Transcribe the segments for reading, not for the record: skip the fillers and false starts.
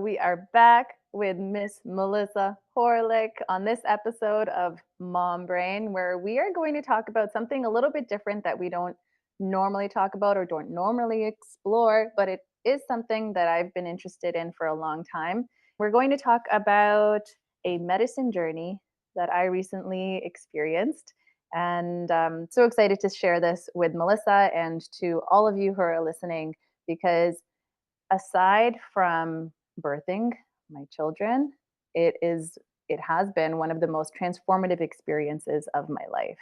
We are back with Miss Melissa Horlick on this episode of Mom Brain, where we are going to talk about something a little bit different that we don't normally talk about or don't normally explore, but it is something that I've been interested in for a long time. We're going to talk about a medicine journey that I recently experienced. And so excited to share this with Melissa and to all of you who are listening because aside from birthing my children, it has been one of the most transformative experiences of my life.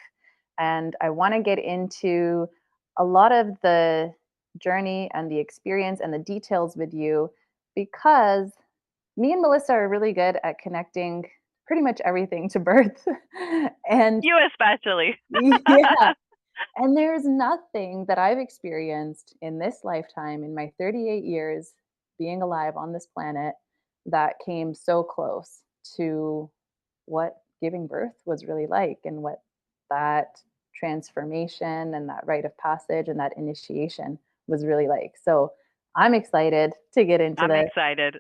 And I want to get into a lot of the journey and the experience and the details with you because me and Melissa are really good at connecting pretty much everything to birth. And You especially. yeah, and there's nothing that I've experienced in this lifetime, in my 38 years being alive on this planet, that came so close to what giving birth was really like and what that transformation and that rite of passage and that initiation was really like. So I'm excited to get into I'm this. excited.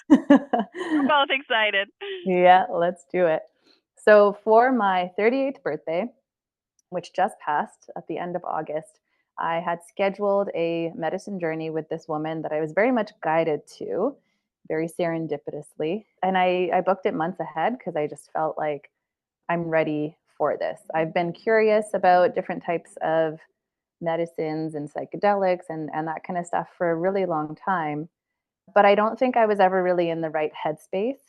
We're both excited. Yeah, let's do it. So for my 38th birthday, which just passed at the end of August, I had scheduled a medicine journey with this woman that I was very much guided to, very serendipitously. And I booked it months ahead because I just felt like I'm ready for this. I've been curious about different types of medicines and psychedelics and that kind of stuff for a really long time. But I don't think I was ever really in the right headspace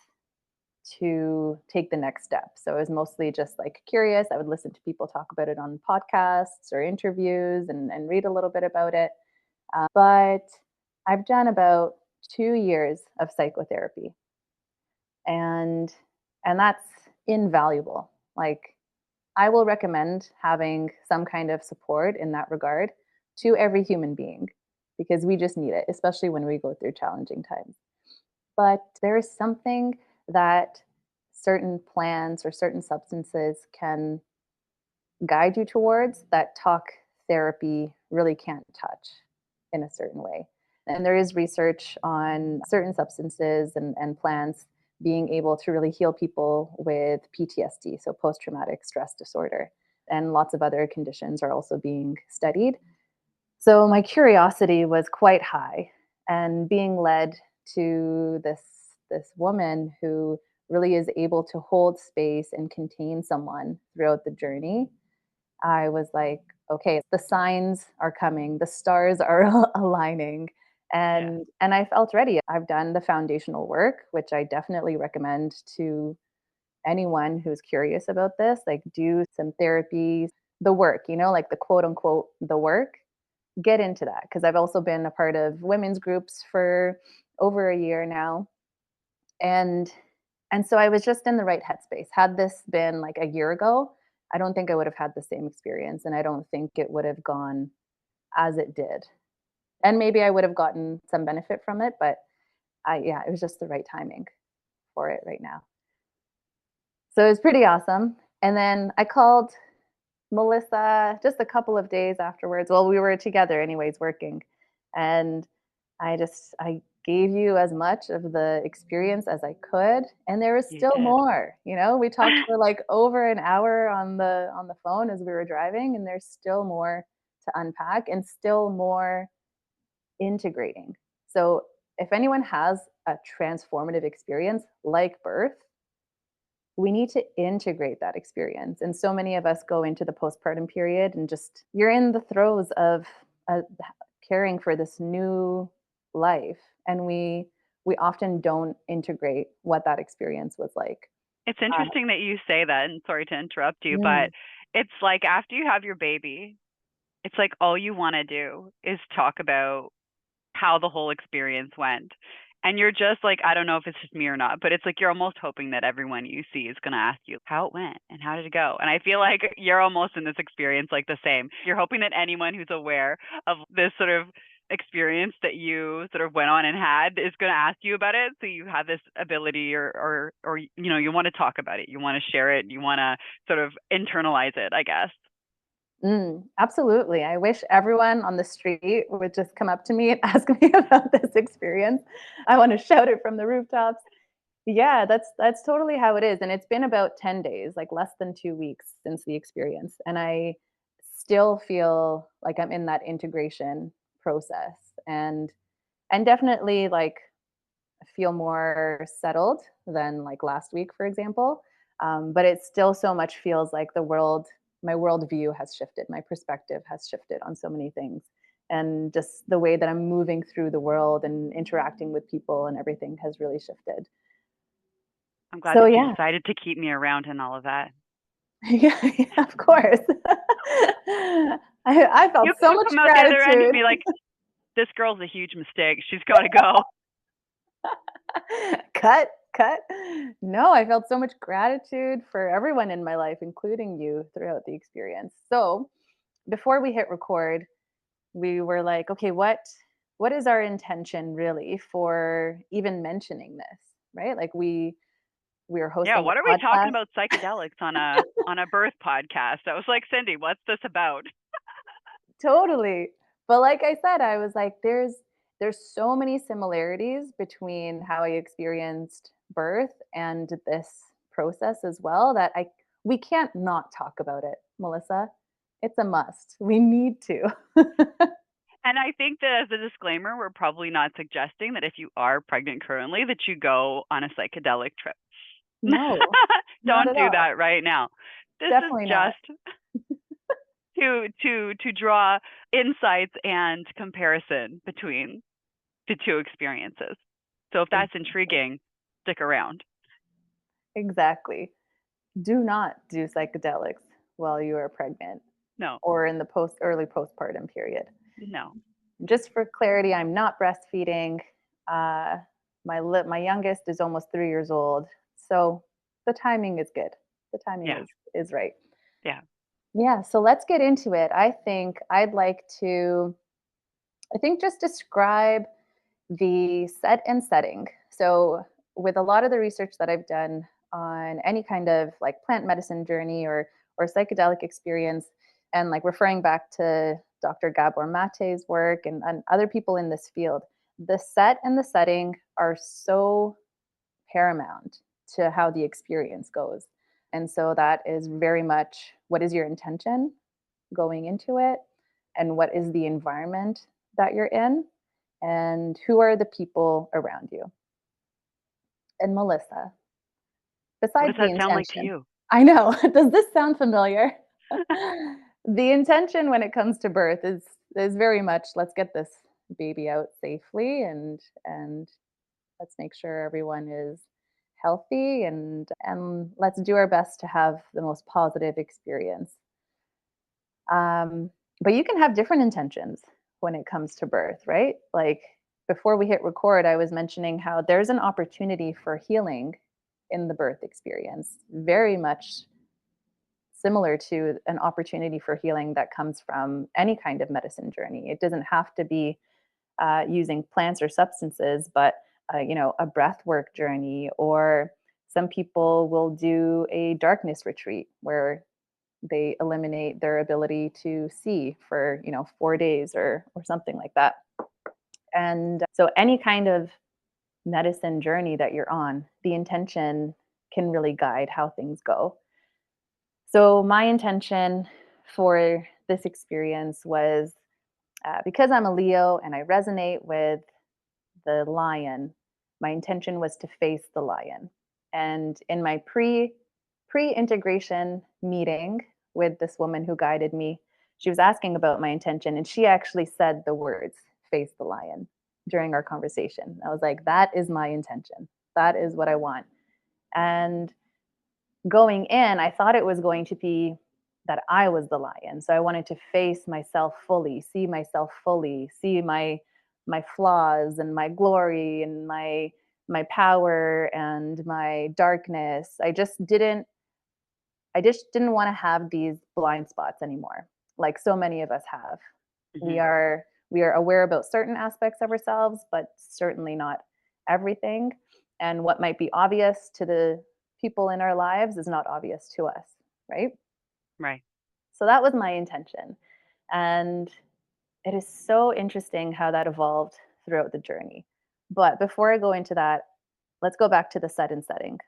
to take the next step. So I was mostly just like curious. I would listen to people talk about it on podcasts or interviews and read a little bit about it. But I've done about 2 years of psychotherapy, and that's invaluable. Like I will recommend having some kind of support in that regard to every human being because we just need it, especially when we go through challenging times. But there is something that certain plants or certain substances can guide you towards that talk therapy really can't touch in a certain way. And there is research on certain substances and plants being able to really heal people with PTSD, so post traumatic stress disorder. And lots of other conditions are also being studied. So my curiosity was quite high, and being led to this woman who really is able to hold space and contain someone throughout the journey, I was like, okay, the signs are coming, the stars are aligning, Yeah. and I felt ready. I've done the foundational work, which I definitely recommend to anyone who's curious about this. Like, do some therapy, the work, like the quote unquote the work. Get into that because I've also been a part of women's groups for over a year now, and so I was just in the right headspace. Had this been like a year ago, I don't think I would have had the same experience, and I don't think it would have gone as it did. And maybe I would have gotten some benefit from it, but yeah, it was just the right timing for it right now. So it was pretty awesome. And then I called Melissa just a couple of days afterwards. Well, we were together anyways, working. And I gave you as much of the experience as I could, and there was You still did. more. We talked for like over an hour on the phone as we were driving, and there's still more to unpack and still more integrating. So if anyone has a transformative experience like birth, we need to integrate that experience. And so many of us go into the postpartum period and just you're in the throes of uh, caring for this new life, and we often don't integrate what that experience was like. It's Uh, interesting that you say that, and sorry to interrupt you, but mm, it's like after you have your baby, it's like all you want to do is talk about how the whole experience went. And you're just like, I don't know if it's just me or not, but it's like you're almost hoping that everyone you see is going to ask you how it went and how did it go. And I feel like you're almost in this experience like the same. You're hoping that anyone who's aware of this sort of experience that you sort of went on and had is going to ask you about it. So you have this ability or you want to talk about it. You want to share it. You want to sort of internalize it, I guess. Absolutely. I wish everyone on the street would just come up to me and ask me about this experience. I want to shout it from the rooftops. Yeah, that's totally how it is. And it's been about 10 days, like less than 2 weeks since the experience. And I still feel like I'm in that integration process and definitely like feel more settled than like last week, for example. But it still so much feels like my worldview has shifted, my perspective has shifted on so many things. And just the way that I'm moving through the world and interacting with people and everything has really shifted. I'm glad So that you yeah, decided to keep me around in all of that. yeah, yeah, of course. I You felt could so have much come out the other end and gratitude. be like, this girl's a huge mistake. She's got to go. cut, cut. No, I felt so much gratitude for everyone in my life, including you, throughout the experience. So before we hit record, we were like, okay, what is our intention really for even mentioning this, right? Like we were Yeah, hosting what are a we talking podcast. about psychedelics on a birth podcast? I was like, Cindy, what's this about? Totally. But like I said, I was like, there's so many similarities between how I experienced birth and this process as well that I we can't not talk about it, Melissa. It's a must. We need to. And I think that as a disclaimer, we're probably not suggesting that if you are pregnant currently that you go on a psychedelic trip. No, not Don't at do all. that right now. This is Definitely not. just to draw insights and comparison between the two experiences. So if that's Exactly. intriguing, stick around. Exactly. Do not do psychedelics while you are pregnant No, or in the early postpartum period. no. Just for clarity, I'm not breastfeeding. Uh, my youngest is almost 3 years old, so the timing is good. The timing Yeah, is right. yeah. Yeah, so let's get into it. I think just describe the set and setting. So with a lot of the research that I've done on any kind of like plant medicine journey or psychedelic experience, and like referring back to Dr. Gabor Mate's work and other people in this field, the set and the setting are so paramount to how the experience goes. And so that is very much what is your intention going into it, and what is the environment that you're in, and who are the people around you. And Melissa, What besides does the that sound like to intention, you? I know, does this sound familiar? The intention when it comes to birth is very much let's get this baby out safely and let's make sure everyone is healthy and let's do our best to have the most positive experience. Um, but you can have different intentions when it comes to birth, right? Like before we hit record, I was mentioning how there's an opportunity for healing in the birth experience, very much similar to an opportunity for healing that comes from any kind of medicine journey. It doesn't have to be using plants or substances, but a breath work journey, or some people will do a darkness retreat where they eliminate their ability to see for 4 days or something like that. And so any kind of medicine journey that you're on, the intention can really guide how things go. So my intention for this experience was because I'm a Leo and I resonate with the lion, my intention was to face the lion. And in my pre-integration meeting with this woman who guided me, she was asking about my intention and she actually said the words face the lion during our conversation. I was like, that is my intention. That is what I want. And going in, I thought it was going to be that I was the lion. So I wanted to face myself fully, see myself fully, see my flaws and my glory and my power and my darkness. I just didn't want to have these blind spots anymore, like so many of us have. We Hmm. are we are aware about certain aspects of ourselves, but certainly not everything. And what might be obvious to the people in our lives is not obvious to us, right? Right. So that was my intention. And it is so interesting how that evolved throughout the journey. But before I go into that, let's go back to the set and setting.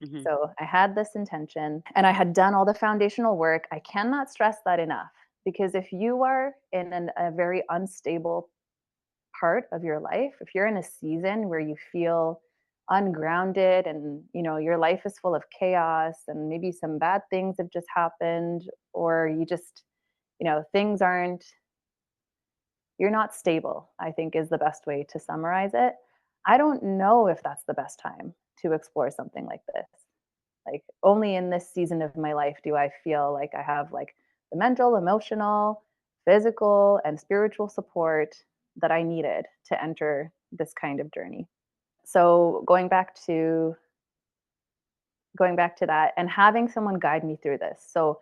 Hmm. So I had this intention and I had done all the foundational work. I cannot stress that enough because if you are in a very unstable part of your life, if you're in a season where you feel ungrounded and your life is full of chaos and maybe some bad things have just happened, or you just things aren't you're not stable, I think is the best way to summarize it. I don't know if that's the best time to explore something like this. Like only in this season of my life do I feel like I have like the mental, emotional, physical, and spiritual support that I needed to enter this kind of journey. So going back to that and having someone guide me through this. So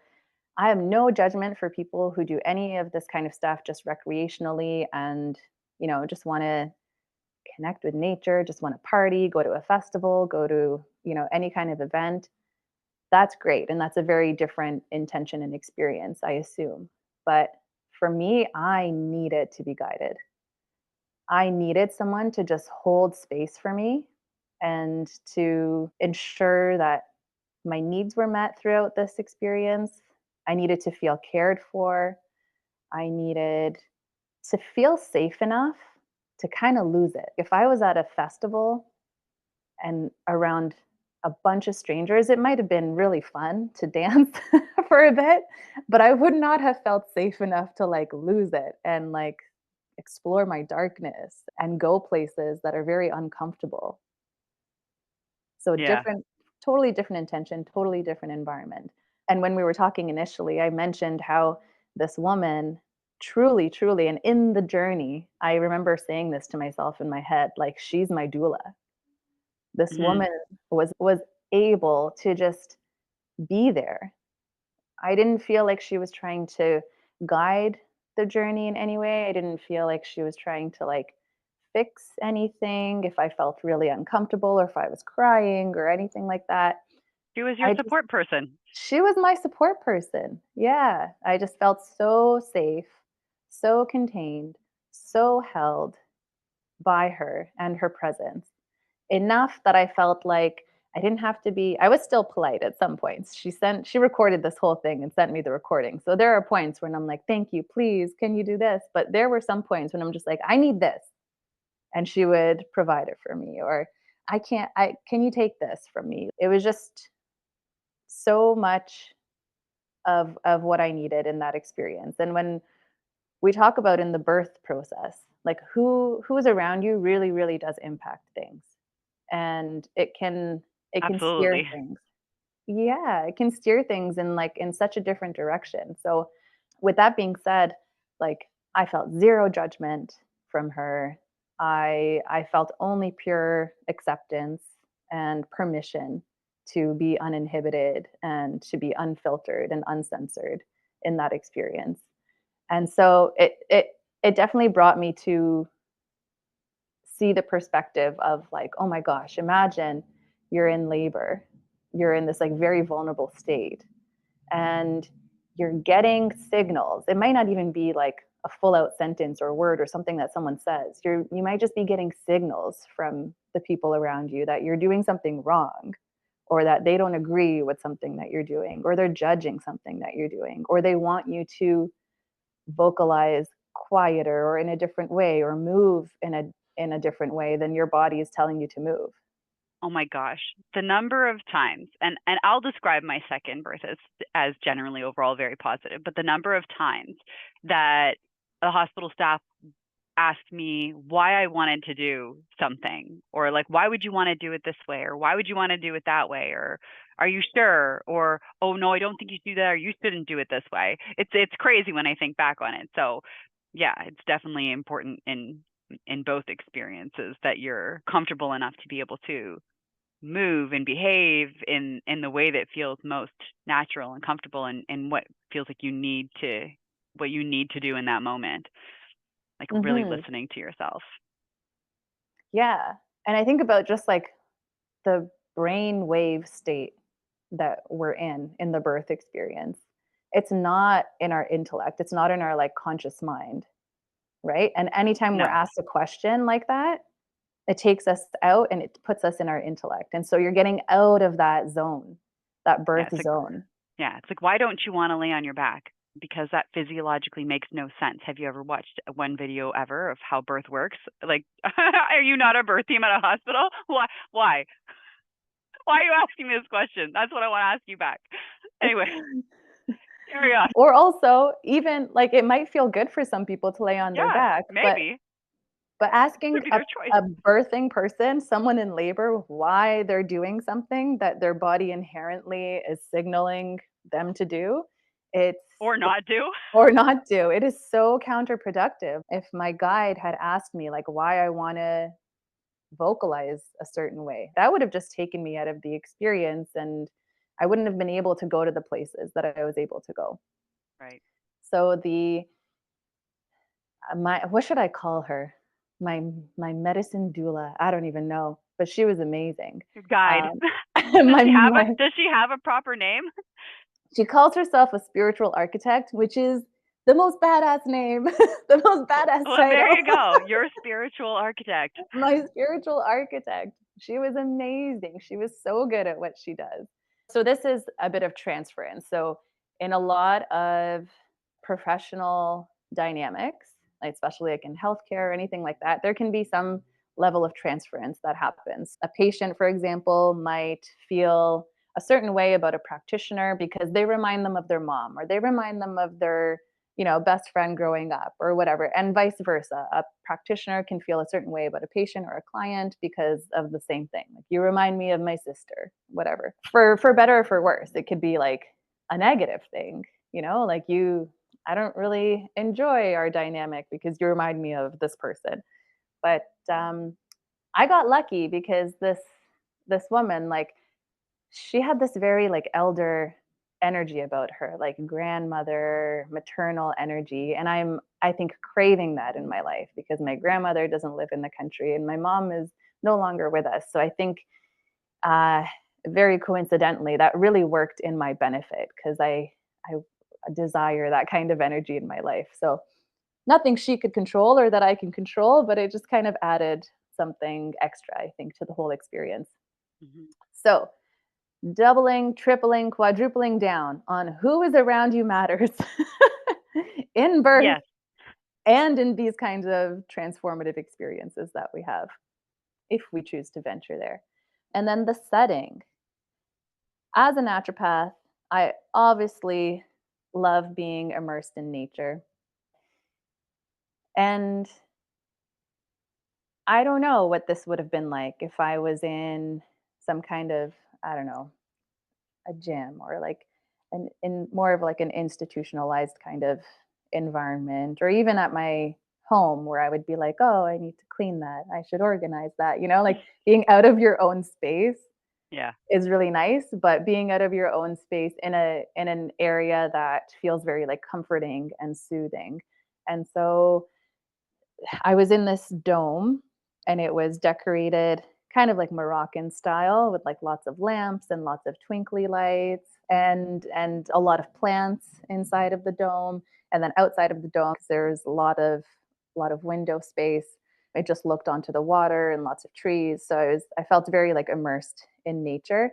I have no judgment for people who do any of this kind of stuff just recreationally and just want to connect with nature, just want to party, go to a festival, go to any kind of event. That's great, and that's a very different intention and experience, I assume. But for me, I needed to be guided. I needed someone to just hold space for me and to ensure that my needs were met throughout this experience. I needed to feel cared for. I needed to feel safe enough to kind of lose it. If I was at a festival and around a bunch of strangers, it might have been really fun to dance for a bit, but I would not have felt safe enough to like lose it and like explore my darkness and go places that are very uncomfortable. So Yeah. totally different intention, totally different environment. And when we were talking initially, I mentioned how this woman truly, truly, and in the journey, I remember saying this to myself in my head, like, she's my doula. This Hmm. woman was able to just be there. I didn't feel like she was trying to guide the journey in any way. I didn't feel like she was trying to like fix anything if I felt really uncomfortable or if I was crying or anything like that. She was your I just support person. She was my support person. Yeah, I just felt so safe, so contained, so held by her and her presence. Enough that I felt like I was still polite at some points. She recorded this whole thing and sent me the recording. So there are points when I'm like, "Thank you, please, can you do this?" But there were some points when I'm just like, "I need this." And she would provide it for me, or I can you take this from me? It was just so much of what I needed in that experience. And when we talk about in the birth process, like who's around you really, really does impact things. And it can steer Absolutely. things. Yeah, it can steer things in such a different direction. So with that being said, like I felt zero judgment from her. I felt only pure acceptance and permission to be uninhibited and to be unfiltered and uncensored in that experience. And so it definitely brought me to see the perspective of like, oh my gosh, imagine you're in labor. You're in this like very vulnerable state and you're getting signals. It might not even be like a full out sentence or word or something that someone says. You might just be getting signals from the people around you that you're doing something wrong or that they don't agree with something that you're doing or they're judging something that you're doing or they want you to vocalize quieter or in a different way or move in a different way than your body is telling you to move. Oh my gosh, the number of times, and I'll describe my second birth as generally overall very positive, but the number of times that the hospital staff asked me why I wanted to do something, or like, why would you want to do it this way, or why would you want to do it that way, or are you sure, or oh no, I don't think you should do that, or you shouldn't do it this way. It's crazy when I think back on it. So yeah, it's definitely important in both experiences that you're comfortable enough to be able to move and behave in the way that feels most natural and comfortable, and what feels like what you need to do in that moment, like really Hmm. listening to yourself. Yeah. And I think about just like the brain wave state that we're in the birth experience. it's not in our intellect. It's not in our like conscious mind, right? And anytime we're No. asked a question like that, it takes us out and it puts us in our intellect. And so you're getting out of that zone, that Yeah, birth it's like zone. why don't you wanna lay on your back? Because that physiologically makes no sense. Have you ever watched one video ever of how birth works? Like, are you not a birth team at a hospital? Why? Why? Why are you asking me this question? That's what I wanna ask you back. Anyway, carry on. Or also, even like it might feel good for some people to lay on their Yeah, back, maybe. but Could asking be a their choice. a birthing person, someone in labor, why they're doing something that their body inherently is signaling them to do, it's Or it's not do. or not do. It is so counterproductive. If my guide had asked me, like, why I wanna vocalize a certain way, that would have just taken me out of the experience, and I wouldn't have been able to go to the places that I was able to go. Right. So my what should I call her? My my medicine doula. I don't even know, but she was amazing. Your guide. Um, Does my she have a my does she have a proper name? she calls herself a spiritual architect, which is the most badass name, the most badass Well, there title. you go. You're a spiritual architect. My spiritual architect. She was amazing. She was so good at what she does. So this is a bit of transference. So in a lot of professional dynamics, like especially like in healthcare or anything like that, there can be some level of transference that happens. A patient, for example, might feel a certain way about a practitioner because they remind them of their mom or they remind them of their best friend growing up or whatever, and vice versa. A practitioner can feel a certain way about a patient or a client because of the same thing. Like, you remind me of my sister, whatever. For better or for worse, it could be like a negative thing, like I don't really enjoy our dynamic because you remind me of this person. But I got lucky because this woman, like, she had this very like elder energy about her, like grandmother, maternal energy. And I think, craving that in my life because my grandmother doesn't live in the country and my mom is no longer with us. So I think uh, very coincidentally, that really worked in my benefit because I desire that kind of energy in my life. So nothing she could control or that I can control, but it just kind of added something extra, I think, to the whole experience. Mhm. So doubling, tripling, quadrupling down on who is around you matters in birth Yes. and in these kinds of transformative experiences that we have, if we choose to venture there. And then the setting. As a naturopath, I obviously love being immersed in nature. And I don't know what this would have been like if I was in some kind of, I don't know, a gym or like an in more of like an institutionalized kind of environment, or even at my home where I would be like, "Oh, I need to clean that. I should organize that." Like being out of your own space Yeah. is really nice, but being out of your own space in an area that feels very like comforting and soothing. And so I was in this dome and it was decorated kind of like Moroccan style with like lots of lamps and lots of twinkly lights and a lot of plants inside of the dome. And then outside of the dome, there's a lot of window space. I just looked onto the water and lots of trees. So I felt very like immersed in nature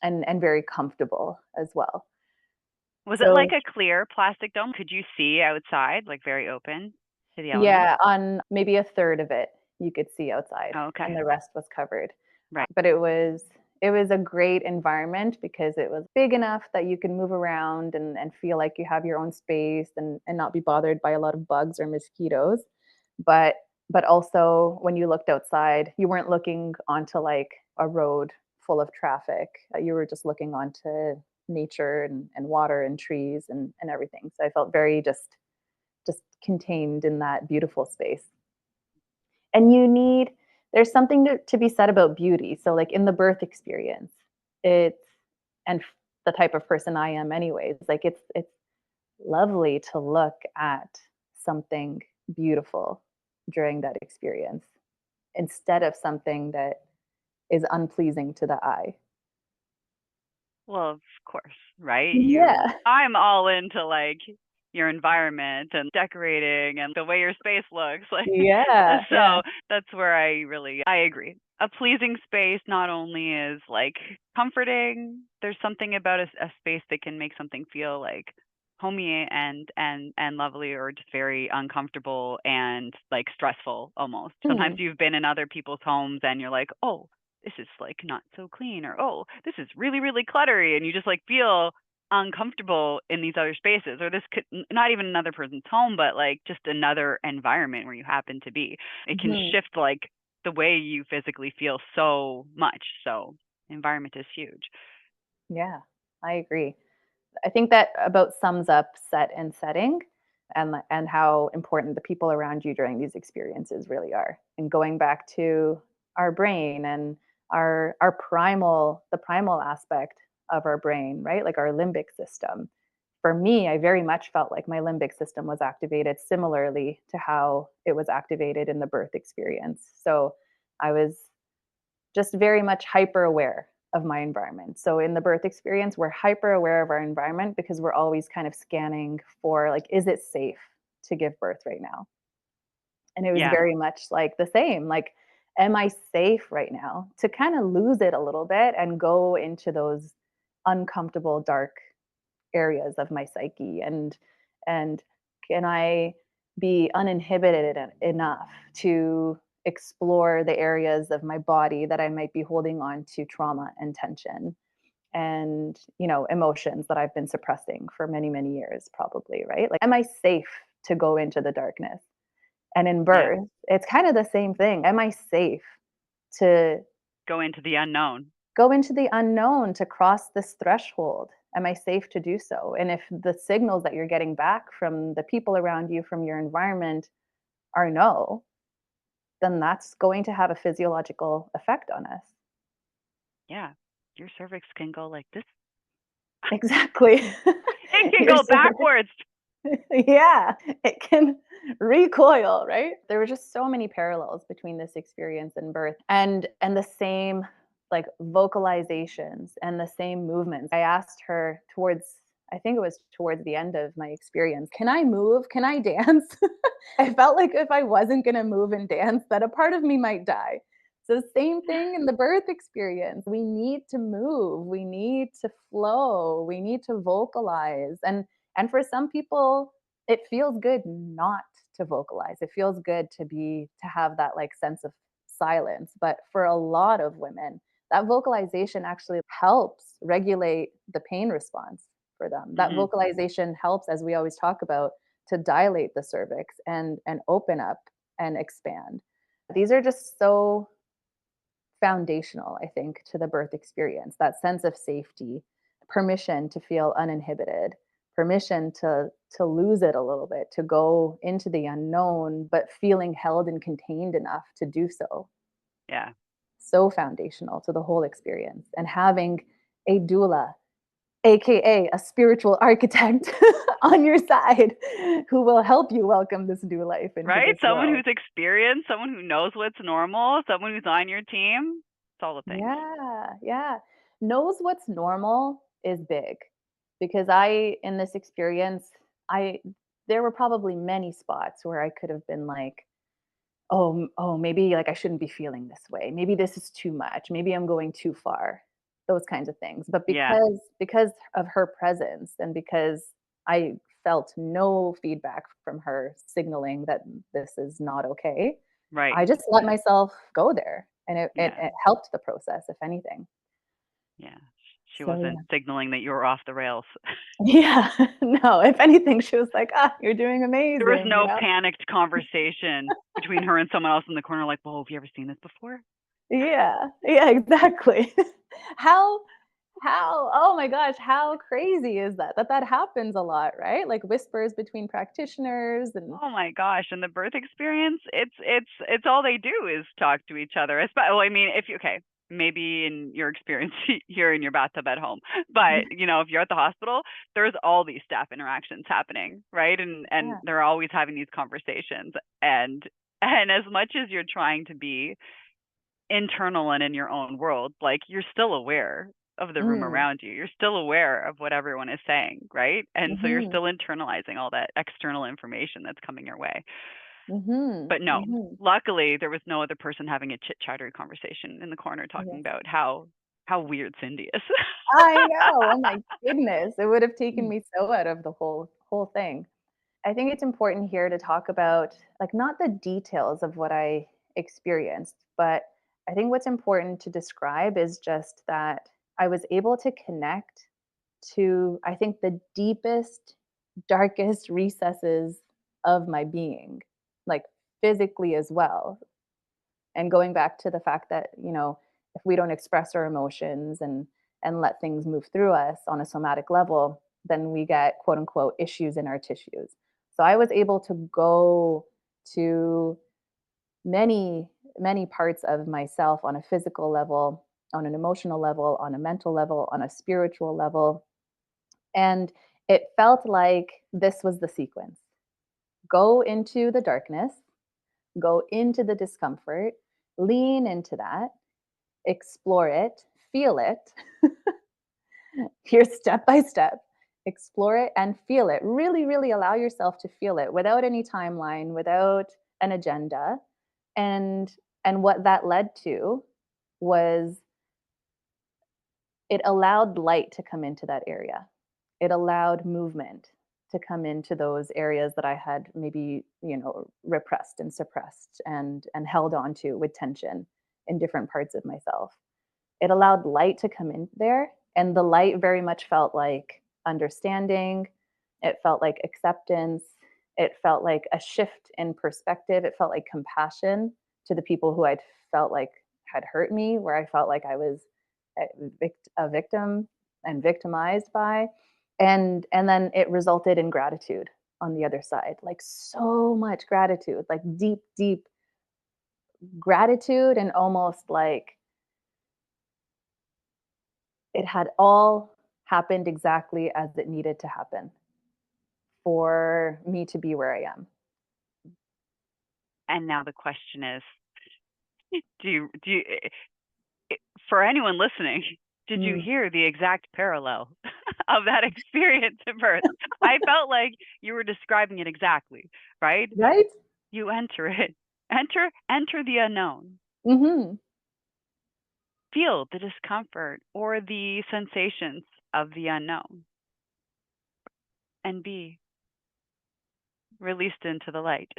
and very comfortable as well. Was it like So a clear plastic dome? Could you see outside, like very open to the elements? yeah, on maybe a third of it, you could see outside, Oh, and okay. the rest was covered. Right. But it was a great environment because it was big enough that you can move around and feel like you have your own space and not be bothered by a lot of bugs or mosquitoes. But but also when you looked outside, you weren't looking onto like a road full of traffic. You were just looking onto nature and water and trees and everything. So I felt very just contained in that beautiful space. And there's something to be said about beauty. So like in the birth experience, it's and the type of person I am anyways, like it's lovely to look at something beautiful during that experience instead of something that is unpleasing to the eye. Well, of course, right? Yeah. I'm all into like your environment and decorating and the way your space looks. Like, Yeah. Yeah. so that's where I agree. A pleasing space not only is like comforting, there's something about a space that can make something feel like homey and lovely, or just very uncomfortable and like stressful almost. Sometimes Hmm. you've been in other people's homes and you're like, oh, this is like not so clean, or oh, this is really really cluttery, and you just like feel uncomfortable in these other spaces, or this could not even another person's home, but like just another environment where you happen to be. It can Hmm. shift like the way you physically feel so much. So environment is huge. Yeah. I agree. I think that about sums up set and setting, and how important the people around you during these experiences really are. And going back to our brain and our primal the primal aspect of our brain, right? Like our limbic system. For me, I very much felt like my limbic system was activated similarly to how it was activated in the birth experience. So I was just very much hyper aware of my environment. So in the birth experience, we're hyper aware of our environment because we're always kind of scanning for like, is it safe to give birth right now? And it was Yeah. very much like the same, like, am I safe right now? To kind of lose it a little bit and go into those uncomfortable, dark areas of my psyche, and can I be uninhibited enough to explore the areas of my body that I might be holding on to trauma and tension and emotions that I've been suppressing for many many years, probably, right? Like, am I safe to go into the darkness? And in Yeah. birth it's kind of the same thing. Am I safe to Go into the unknown. go into the unknown, to cross this threshold? Am I safe to do so? And if the signals that you're getting back from the people around you, from your environment, are no, then that's going to have a physiological effect on us. Yeah. Your cervix can go like this. Exactly. It can Your go cervix. backwards. Yeah, it can recoil, right? There were just so many parallels between this experience and birth, and the same like vocalizations and the same movements. I asked her towards, I think it was towards the end of my experience, can I move? Can I dance? I felt like if I wasn't going to move and dance, that a part of me might die. So same thing in the birth experience. We need to move, we need to flow, we need to vocalize. And for some people, it feels good not to vocalize. It feels good to have that like sense of silence. But for a lot of women, that vocalization actually helps regulate the pain response for them. That Hmm. vocalization helps, as we always talk about, to dilate the cervix and open up and expand. These are just so foundational, I think, to the birth experience. That sense of safety, permission to feel uninhibited, permission to lose it a little bit, to go into the unknown, but feeling held and contained enough to do so. Yeah. So foundational to the whole experience. And having a doula, aka a spiritual architect, on your side, who will help you welcome this new life into Right? this Someone world. who's experienced, someone who knows what's normal, someone who's on your team. It's all the things. Yeah, yeah. Knows what's normal is big, because I, in this experience, I there were probably many spots where I could have been like, oh, oh, maybe like I shouldn't be feeling this way. Maybe this is too much. Maybe I'm going too far. Those kinds of things. But Yeah. because of her presence, and because I felt no feedback from her signaling that this is not okay, Right. I just let myself go there, and Yeah. it helped the process, if anything. Yeah. She So wasn't yeah. signaling that you were off the rails. Yeah. No, if anything, she was like, "Ah, you're doing There was amazing," you no know? panicked conversation between her and someone else in the corner, like, "Whoa, have you ever seen this before?" Yeah. Yeah, exactly. How oh my gosh, how crazy is that? That happens a lot, right? Like whispers between practitioners and Oh my gosh, and the birth experience, it's all they do is talk to each other. Well, I mean, if you okay, maybe in your experience here in your bathtub at home, but if you're at the hospital, there's all these staff interactions happening, right? And yeah. they're always having these conversations, and as much as you're trying to be internal and in your own world, like you're still aware of the room Mm. around you. You're still aware of what everyone is saying, right? And so you're Mhm. still internalizing all that external information that's coming your way. Mhm. But no, Mhm. luckily there was no other person having a chit-chattery conversation in the corner talking Yes. about how weird Cindy is. I know. Oh my goodness. It would have taken me so out of the whole thing. I think it's important here to talk about like not the details of what I experienced, but I think what's important to describe is just that I was able to connect to I think the deepest, darkest recesses of my being, like physically as well. And going back to the fact that, if we don't express our emotions and let things move through us on a somatic level, then we get quote unquote issues in our tissues. So I was able to go to many, many parts of myself on a physical level, on an emotional level, on a mental level, on a spiritual level. And it felt like this was the sequence: go into the darkness, go into the discomfort, lean into that, explore it, feel it. Here's step by step. Explore it and feel it. Really, really allow yourself to feel it without any timeline, without an agenda. And and what that led to was it allowed light to come into that area. It allowed movement to come into those areas that I had maybe, repressed and suppressed and held on to with tension in different parts of myself. It allowed light to come in there, and the light very much felt like understanding. It felt like acceptance. It felt like a shift in perspective. It felt like compassion to the people who I'd felt like had hurt me, where I felt like I was a victim and victimized by. And then it resulted in gratitude on the other side, like so much gratitude, like deep, deep gratitude, and almost like it had all happened exactly as it needed to happen for me to be where I am. And now the question is, do you for anyone listening, did you Mm. hear the exact parallel of that experience at birth? I felt like you were describing it exactly, right? Right? You enter it. Enter the unknown. Mhm. Feel the discomfort or the sensations of the unknown and be released into the light.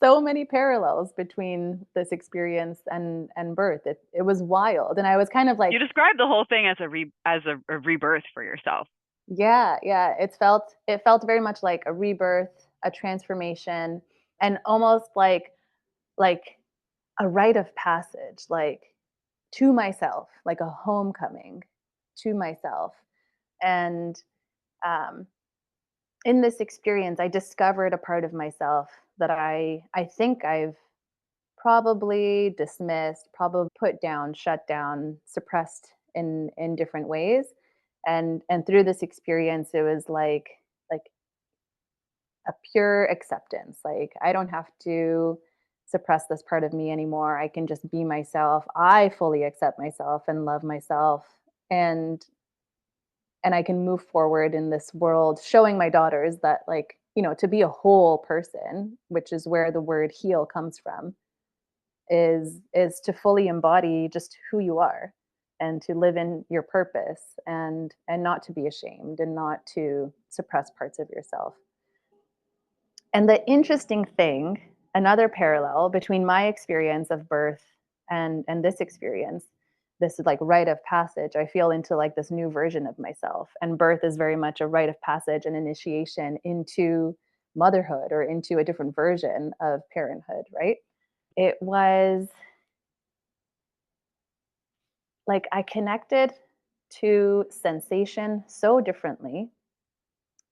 So many parallels between this experience and birth. It was wild, and I was kind of You like, described the whole thing as a rebirth for yourself. yeah, yeah. It felt very much like a rebirth, a transformation, and almost like a rite of passage, like to myself, like a homecoming to myself. And um, in this experience, I discovered a part of myself that I think I've probably dismissed, probably put down, shut down, suppressed in different ways. And through this experience, it was like a pure acceptance. Like I don't have to suppress this part of me anymore. I can just be myself. I fully accept myself and love myself. And and I can move forward in this world showing my daughters that, like, to be a whole person, which is where the word heal comes from, is to fully embody just who you are and to live in your purpose and not to be ashamed and not to suppress parts of yourself. And the interesting thing, another parallel between my experience of birth and this experience, this is like rite of passage. I feel into like this new version of myself. And birth is very much a rite of passage and initiation into motherhood or into a different version of parenthood, right? It was like I connected to sensation so differently,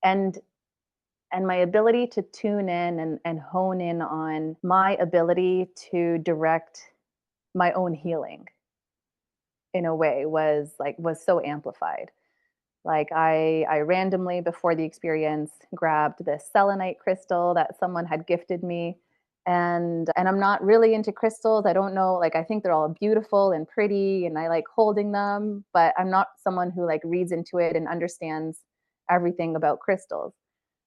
and my ability to tune in and hone in on my ability to direct my own healing in a way was so amplified. Like I randomly before the experience grabbed this selenite crystal that someone had gifted me, And I'm not really into crystals. I don't know, like I think they're all beautiful and pretty and I like holding them, but I'm not someone who like reads into it and understands everything about crystals.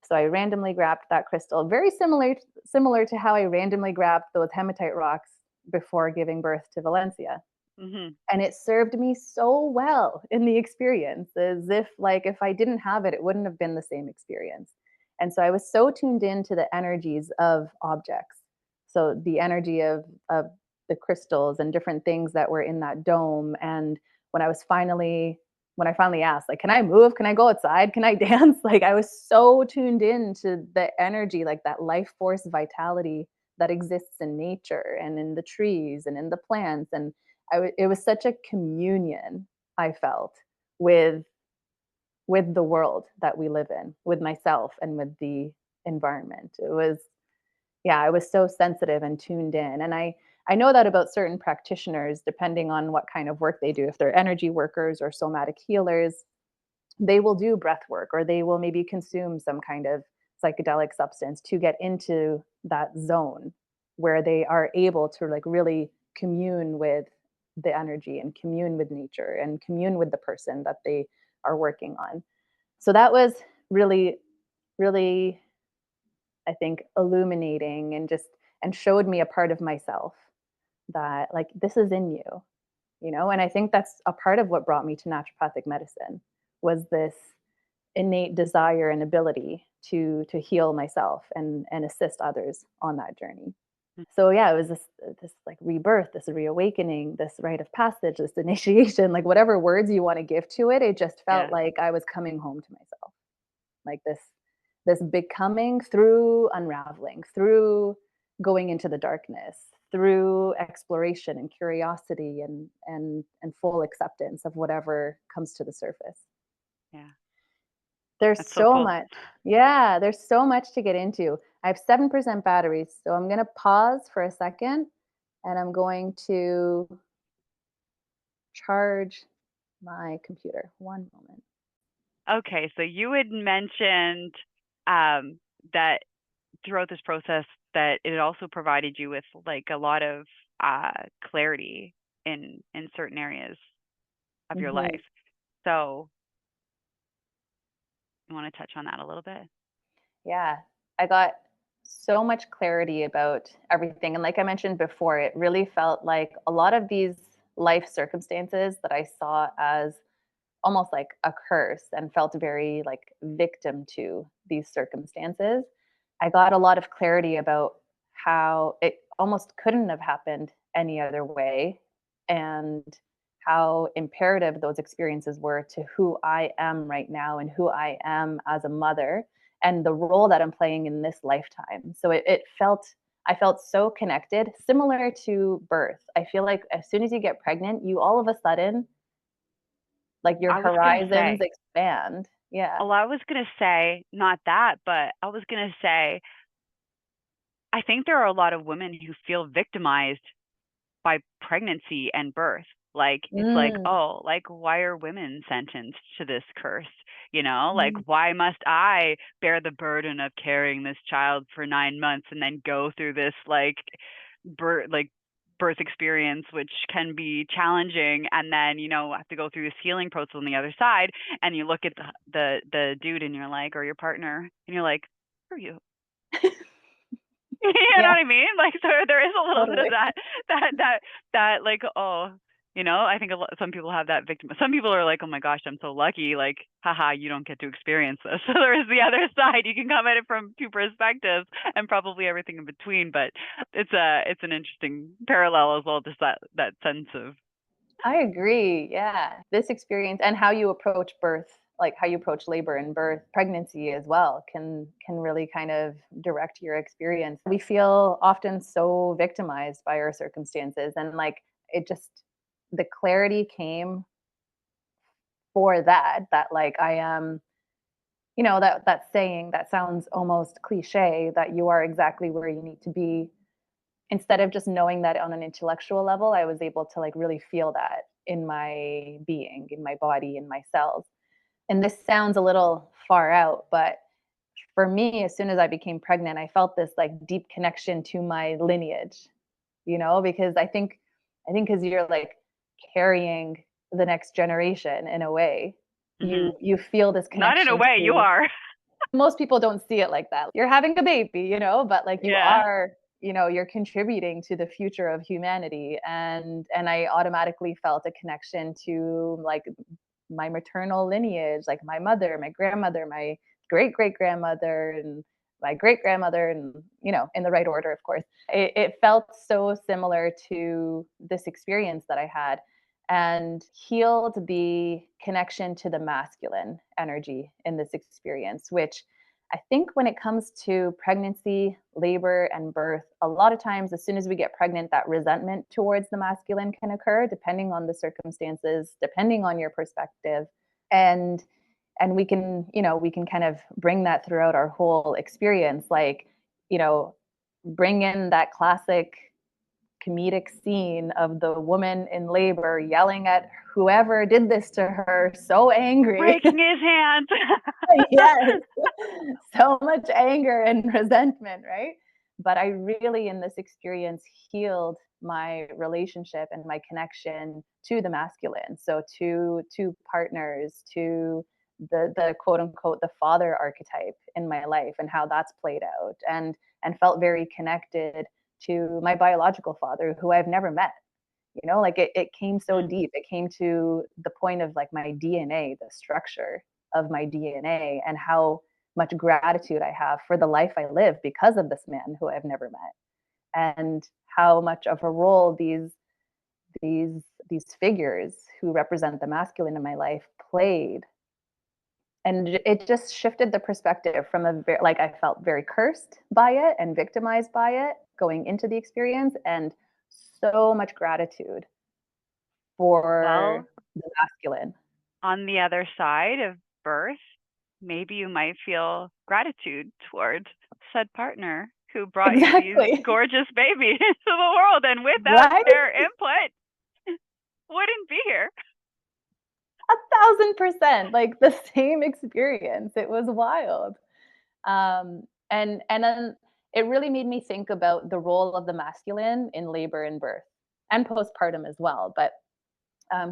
So I randomly grabbed that crystal, very similar to how I randomly grabbed those hematite rocks before giving birth to Valencia. Mhm. And it served me so well in the experience, as if like if I didn't have it, it wouldn't have been the same experience. And so I was so tuned into the energies of objects. So the energy of the crystals and different things that were in that dome. And when I was finally when I finally asked, like, can I move? Can I go outside? Can I dance? Like I was so tuned in to the energy, like that life force vitality that exists in nature and in the trees and in the plants. And it was such a communion I felt with the world that we live in, with myself and with the environment. It was, yeah, I was so sensitive and tuned in. And I know that about certain practitioners, depending on what kind of work they do, if they're energy workers or somatic healers, they will do breath work or they will maybe consume some kind of psychedelic substance to get into that zone where they are able to like really commune with the energy and commune with nature and commune with the person that they are working on. So that was really, really, I think, illuminating and just and showed me a part of myself that like this is in you, you know. And I think that's a part of what brought me to naturopathic medicine was this innate desire and ability to heal myself and assist others on that journey. Mm. So yeah, it was this like rebirth, this reawakening, this rite of passage, this initiation, like whatever words you want to give to it. It just felt Yeah. like I was coming home to myself, like this becoming through unraveling, through going into the darkness, through exploration and curiosity and full acceptance of whatever comes to the surface. Yeah. There's That's so so cool. much. Yeah, there's so much to get into. I have 7% batteries, so I'm gonna pause for a second and I'm going to charge my computer. One moment. Okay, so you had mentioned that throughout this process that it also provided you with like a lot of clarity in certain areas of your Mhm. life. So you want to touch on that a little bit? Yeah, I got so much clarity about everything. And like I mentioned before, it really felt like a lot of these life circumstances that I saw as almost like a curse and felt very like victim to these circumstances. I got a lot of clarity about how it almost couldn't have happened any other way and how imperative those experiences were to who I am right now and who I am as a mother and the role that I'm playing in this lifetime. So it felt I felt so connected, similar to birth. I feel like as soon as you get pregnant, you all of a sudden like your I was gonna horizons say, expand. Yeah. oh, I was gonna say not that, but I was gonna say I think there are a lot of women who feel victimized by pregnancy and birth. Like it's like, Mm, oh, like why are women sentenced to this curse? You know, like mm, why must I bear the burden of carrying this child for 9 months and then go through this birth experience which can be challenging and then have to go through this healing process on the other side and you look at the dude and you're like or your partner and you're like who are you. You know yeah, what I mean? Like, so there is a little bit of totally. that, that, like, oh, I think some people have that victim. Some people are like, oh my gosh, I'm so lucky. Like, haha, you don't get to experience this. So there is the other side. You can come at it from two perspectives and probably everything in between. But it's an interesting parallel as well, just that sense of I agree. Yeah. This experience and how you approach birth, like how you approach labor and birth, pregnancy as well, can really kind of direct your experience. We feel often so victimized by our circumstances and like it just the clarity came for that like I am, that saying that sounds almost cliche that you are exactly where you need to be. Instead of just knowing that on an intellectual level, I was able to like really feel that in my being, in my body, in my cells. And this sounds a little far out, but for me, as soon as I became pregnant, I felt this like deep connection to my lineage, because I think because you're like carrying the next generation in a way, Hmm. you feel this Not in a connection way, you to. are. Most people don't see it like that. You're having a baby, but like you Yeah. are, you're contributing to the future of humanity. And I automatically felt a connection to like my maternal lineage, like my mother, my grandmother, my great great grandmother, and my great grandmother, and in the right order, of course. It felt so similar to this experience that I had, and healed the connection to the masculine energy in this experience, which I think when it comes to pregnancy, labor, and birth, a lot of times as soon as we get pregnant, that resentment towards the masculine can occur, depending on the circumstances, depending on your perspective. And we can kind of bring that throughout our whole experience, like, you know, bring in that classic comedic scene of the woman in labor yelling at whoever did this to her, so angry. Breaking his hand. Yes. So much anger and resentment, right? But I really, in this experience, healed my relationship and my connection to the masculine. So to partners, to the quote unquote the father archetype in my life, and how that's played out, and felt very connected to my biological father, who I've never met. Like it came so Mm. deep. It came to the point of like my DNA, the structure of my DNA, and how much gratitude I have for the life I live because of this man who I've never met, and how much of a role these figures who represent the masculine in my life played. And it just shifted the perspective from like I felt very cursed by it and victimized by it going into the experience, and so much gratitude for Well, the masculine. on the other side of birth, maybe you might feel gratitude towards said partner who brought you these Exactly. gorgeous babies into the world, and without Right? their input, wouldn't be here. 1,000%, like the same experience. It was wild. And then it really made me think about the role of the masculine in labor and birth and postpartum as well. But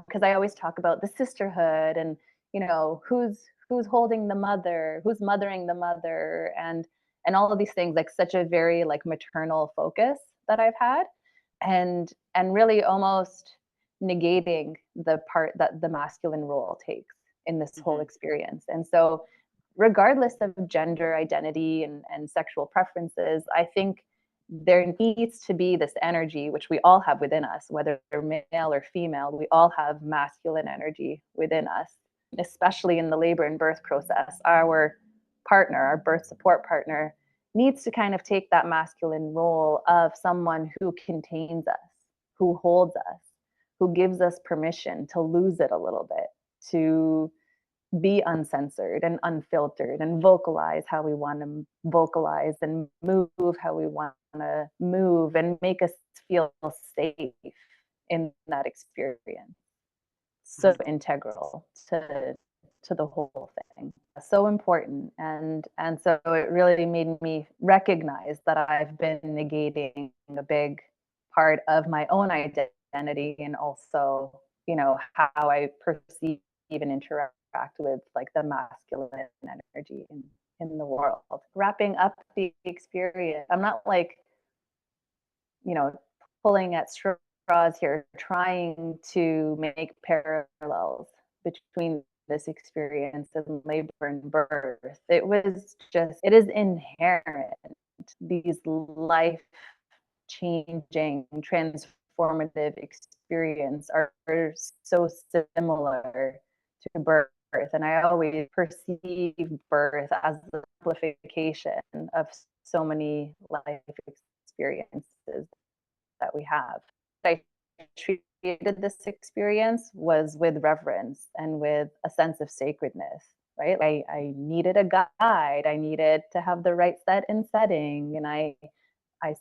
because I always talk about the sisterhood, and who's holding the mother, who's mothering the mother, and all of these things, like such a very like maternal focus that I've had, and really almost negating the part that the masculine role takes in this whole Hmm. experience. And so regardless of gender identity and sexual preferences, I think there needs to be this energy, which we all have within us, whether they're male or female. We all have masculine energy within us, especially in the labor and birth process. Our partner, our birth support partner, needs to kind of take that masculine role of someone who contains us, who holds us, who gives us permission to lose it a little bit, to be uncensored and unfiltered and vocalize how we want to vocalize, and move how we want to move, and make us feel safe in that experience. So Hmm. integral to the whole thing. So important. And so it really made me recognize that I've been negating a big part of my own identity, and also, how I perceive and interact with like the masculine energy in the world. Wrapping up the experience, I'm not like, you know, pulling at straws here, trying to make parallels between this experience and labor and birth. It is inherent. These life changing, transformative experience are so similar to birth. And I always perceive birth as the amplification of so many life experiences that we have. I treated this experience was with reverence and with a sense of sacredness, right? I needed a guide. I needed to have the right set and setting. And I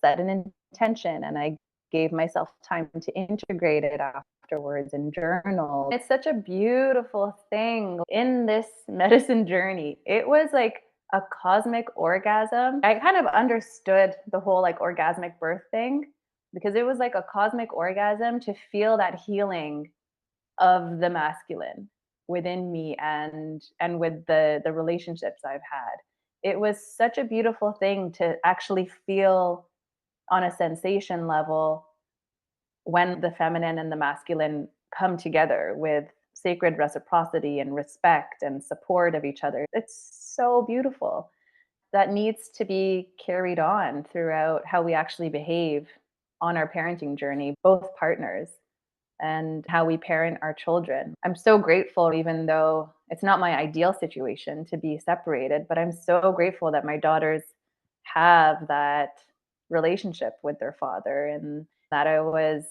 set an intention, and I gave myself time to integrate it afterwards and journal. It's such a beautiful thing in this medicine journey. It was like A cosmic orgasm. I kind of understood the whole like orgasmic birth thing because it was like a cosmic orgasm to feel that healing of the masculine within me and with the relationships I've had. It was such a beautiful thing to actually feel on a sensation level when the feminine and the masculine come together with sacred reciprocity and respect and support of each other. It's so beautiful. That needs to be carried on throughout how we actually behave on our parenting journey, both partners, and how we parent our children. I'm so grateful, even though it's not my ideal situation to be separated, but I'm so grateful that my daughters have that relationship with their father and that I was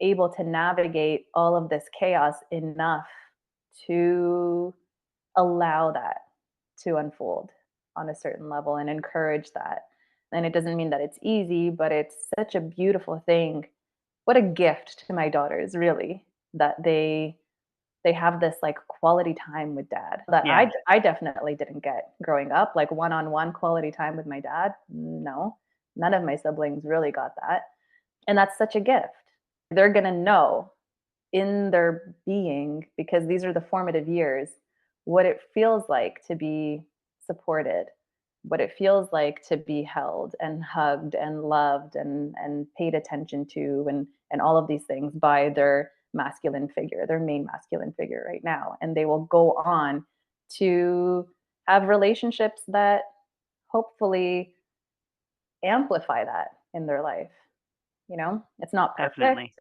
able to navigate all of this chaos enough to allow that to unfold on a certain level and encourage that. And it doesn't mean that it's easy, but it's such a beautiful thing. What a gift to my daughters, really, that they have this like quality time with dad that Yeah, I definitely didn't get growing up, like one-on-one quality time with my dad. No, none of my siblings really got that. And that's such a gift. They're going to know in their being, because these are the formative years, what it feels like to be supported, what it feels like to be held and hugged and loved and paid attention to and all of these things by their masculine figure, their main masculine figure right now. And they will go on to have relationships that hopefully amplify that in their life. It's not perfect definitely.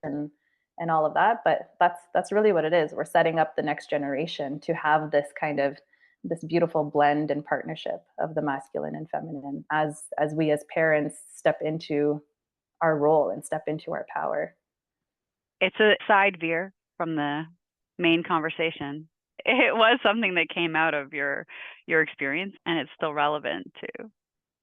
and all of that, but that's really what it is. We're setting up the next generation to have this beautiful blend and partnership of the masculine and feminine as we as parents step into our role and step into our power. It's a side veer from the main conversation. It was something that came out of your experience, and it's still relevant to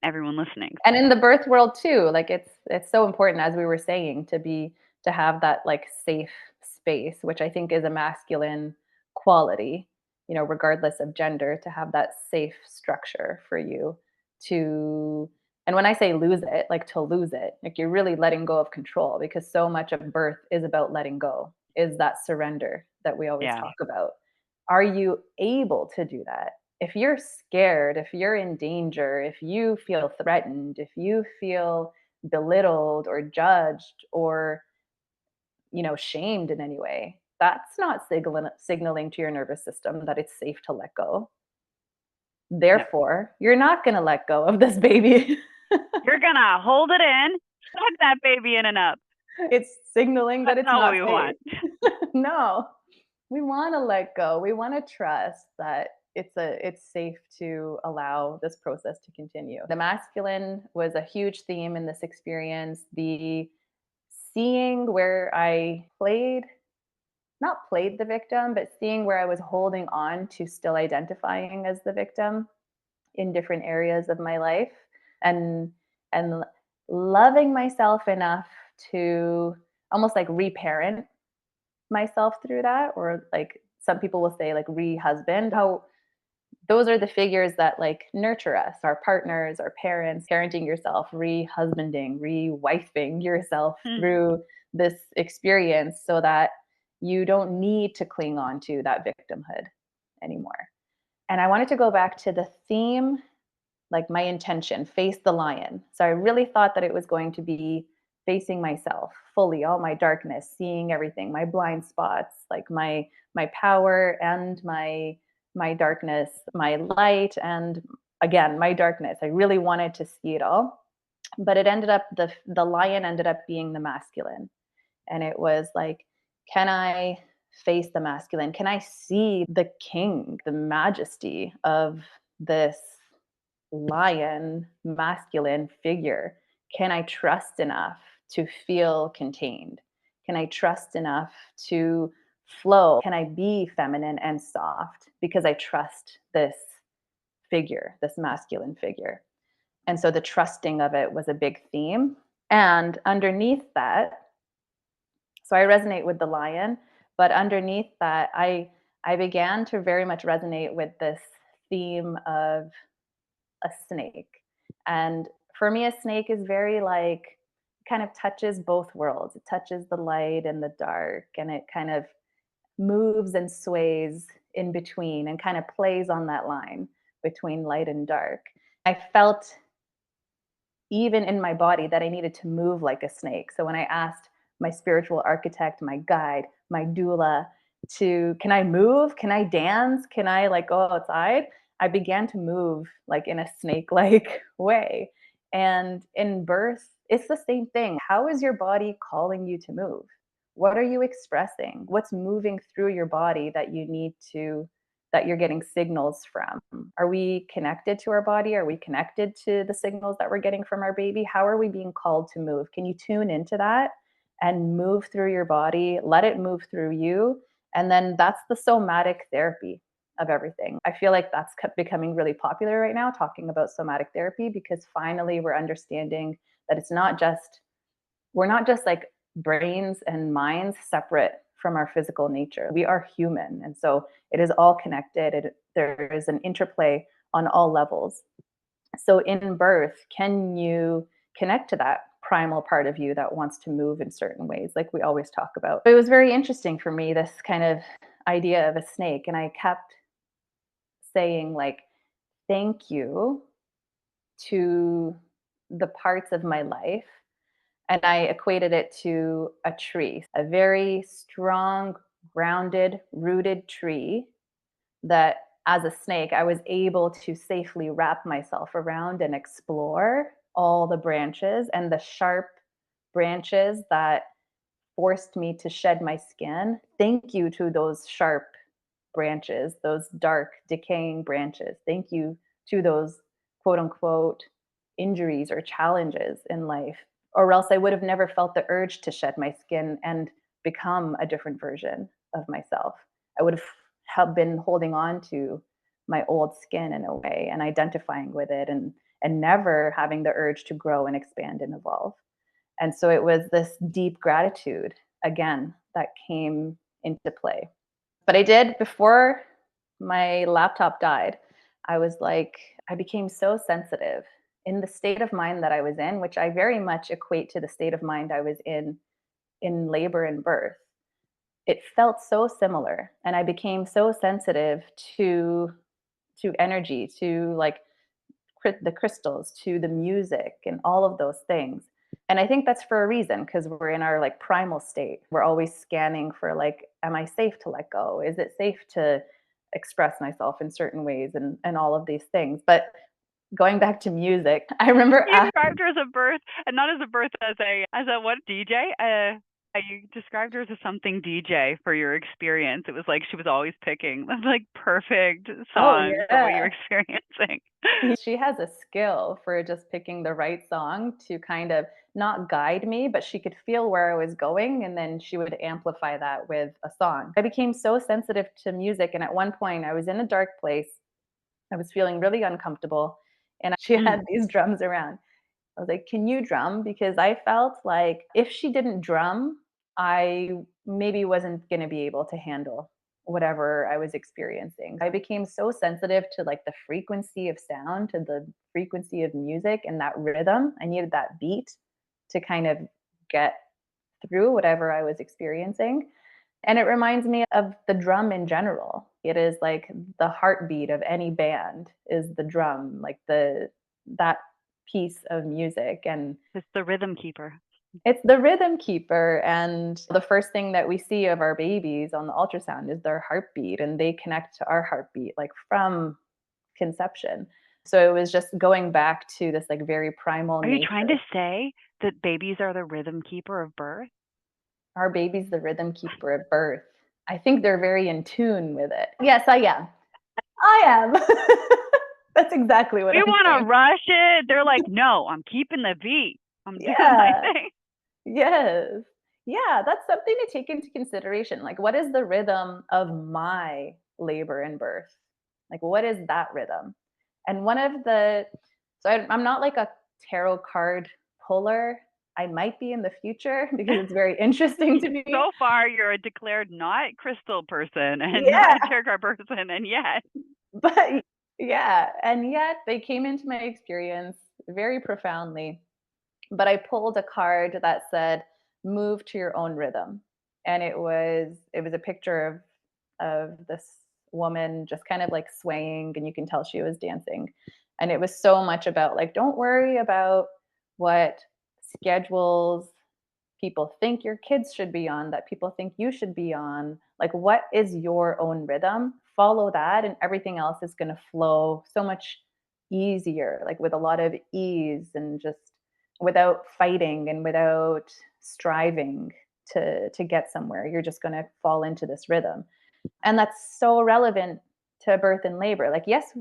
everyone listening. And in the birth world too, like it's so important, as we were saying, to have that like safe space, which I think is a masculine quality, regardless of gender, to have that safe structure for you to, and when I say lose it, like to lose it, like you're really letting go of control, because so much of birth is about letting go, is that surrender that we always Yeah, talk about. Are you able to do that? If you're scared, if you're in danger, if you feel threatened, if you feel belittled or judged or, shamed in any way, that's not signaling to your nervous system that it's safe to let go. no. Therefore, you're not going to let go of this baby. You're gonna hold it in, suck that baby in and up. It's signaling that That's it's not what not we safe. want. No, we want to let go. We want to trust that it's safe to allow this process to continue. The masculine was a huge theme in this experience. The seeing where I not played the victim, but seeing where I was holding on to still identifying as the victim in different areas of my life, and and loving myself enough to almost like reparent myself through that, or like some people will say like re-husband, how those are the figures that like nurture us, our partners, our parents. Parenting yourself, re-husbanding, re-wifing yourself Hmm. through this experience so that you don't need to cling on to that victimhood anymore. And I wanted to go back to the theme, like my intention, face the lion. So I really thought that it was going to be facing myself fully, all my darkness, seeing everything, my blind spots, like my power and my darkness, my light and again, my darkness. I really wanted to see it all. But it ended up the lion ended up being the masculine. And it was like, can I face the masculine? Can I see the king, the majesty of this lion, masculine figure? Can I trust enough to feel contained? Can I trust enough to flow? Can I be feminine and soft because I trust this figure, this masculine figure? And so the trusting of it was a big theme. And underneath that, so I resonate with the lion, but underneath that, I began to very much resonate with this theme of a snake. And for me, a snake is very like, kind of touches both worlds. It touches the light and the dark, and it kind of moves and sways in between and kind of plays on that line between light and dark. I felt even in my body that I needed to move like a snake. So when I asked my spiritual architect, my guide, my doula to, can I move? Can I dance? Can I like go outside? I began to move like in a snake like way. And in birth, it's the same thing. How is your body calling you to move? What are you expressing? What's moving through your body that you need to, that you're getting signals from? Are we connected to our body? Are we connected to the signals that we're getting from our baby? How are we being called to move? Can you tune into that and move through your body? Let it move through you. And then that's the somatic therapy of everything. I feel like that's becoming really popular right now, talking about somatic therapy, because finally we're understanding that it's not just, we're not just like brains and minds separate from our physical nature. We are human. And so it is all connected. There is an interplay on all levels. So in birth, can you connect to that primal part of you that wants to move in certain ways, like we always talk about? It was very interesting for me, this kind of idea of a snake. And I kept saying, like, thank you to the parts of my life. And I equated it to a tree, a very strong, grounded, rooted tree that, as a snake, I was able to safely wrap myself around and explore all the branches and the sharp branches that forced me to shed my skin. Thank you to those sharp branches, those dark, decaying branches. Thank you to those quote unquote injuries or challenges in life. Or else I would have never felt the urge to shed my skin and become a different version of myself. I would have been holding on to my old skin in a way and identifying with it, and never having the urge to grow and expand and evolve. And so it was this deep gratitude again that came into play. But I did, before my laptop died, I was like, I became so sensitive in the state of mind that I was in, which I very much equate to the state of mind I was in labor and birth. It felt so similar, and I became so sensitive to energy, to like the crystals, to the music, and all of those things. And I think that's for a reason, because we're in our like primal state. We're always scanning for like, am I safe to let go? Is it safe to express myself in certain ways, and all of these things. But going back to music, I remember You described her as a birth, and not as a birth, as a what, DJ? You described her as a something DJ for your experience. It was like she was always picking like perfect oh songs for what you're yeah, experiencing. she has a skill for just picking the right song to kind of not guide me, but she could feel where I was going, and then she would amplify that with a song. I became so sensitive to music, and at one point I was in a dark place. I was feeling really uncomfortable, and she Mm. had these drums around. I was like, "Can you drum?" Because I felt like if she didn't drum, I maybe wasn't going to be able to handle whatever I was experiencing. I became so sensitive to like the frequency of sound, to the frequency of music and that rhythm. I needed that beat to kind of get through whatever I was experiencing. And it reminds me of the drum in general. It is like the heartbeat of any band is the drum, like that piece of music. And It's the rhythm keeper. it's the rhythm keeper. And the first thing that we see of our babies on the ultrasound is their heartbeat, and they connect to our heartbeat like from conception. So it was just going back to this like very primal Are you trying to nature. say that babies are the rhythm keeper of birth? Our baby's the rhythm keeper at birth. I think they're very in tune with it. Yes, I am. I am. That's exactly what We I'm want to saying. rush it. They're like, no, I'm keeping the beat. I'm doing my Yeah. thing. Yes. Yeah, that's something to take into consideration. Like, what is the rhythm of my labor and birth? Like, what is that rhythm? And one of the, so I'm not like a tarot card puller. I might be in the future because it's very interesting to me. So far, you're a declared not crystal person and not Yeah. a tarot card person, and yet But Yeah, and yet they came into my experience very profoundly. But I pulled a card that said, "Move to your own rhythm." And it was a picture of this woman just kind of like swaying, and you can tell she was dancing. And it was so much about like, don't worry about what schedules people think your kids should be on, that people think you should be on. Like, what is your own rhythm? Follow that, and everything else is going to flow so much easier, like with a lot of ease and just without fighting and without striving to get somewhere. You're just going to fall into this rhythm. And that's so relevant to birth and labor. Like, yes,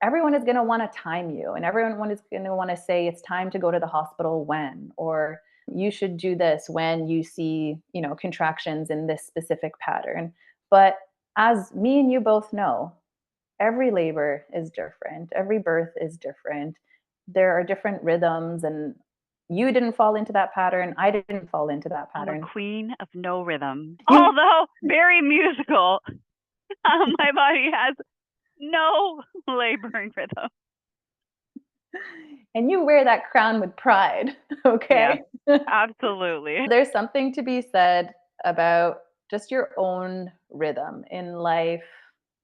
everyone is going to want to time you, and everyone is going to want to say it's time to go to the hospital when, or you should do this when you see, contractions in this specific pattern. But as me and you both know, every labor is different, every birth is different. There are different rhythms, and you didn't fall into that pattern, I didn't fall into that I'm a pattern. queen of no rhythm. You Although very musical, my body has no laboring rhythm. and you wear that crown with pride. Yes, Okay. absolutely. There's something to be said about just your own rhythm in life,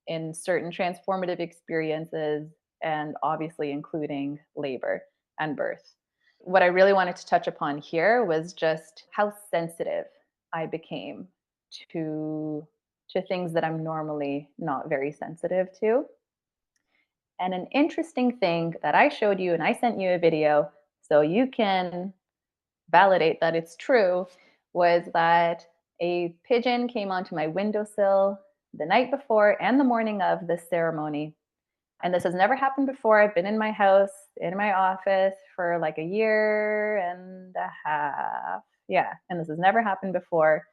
in certain transformative experiences, and obviously including labor and birth. What I really wanted to touch upon here was just how sensitive I became to things that I'm normally not very sensitive to. And an interesting thing that I showed you, and I sent you a video so you can validate that it's true, was that a pigeon came onto my windowsill the night before and the morning of this ceremony. And this has never happened before. I've been in my house, in my office for like a year and a half. Yeah. And this has never happened before.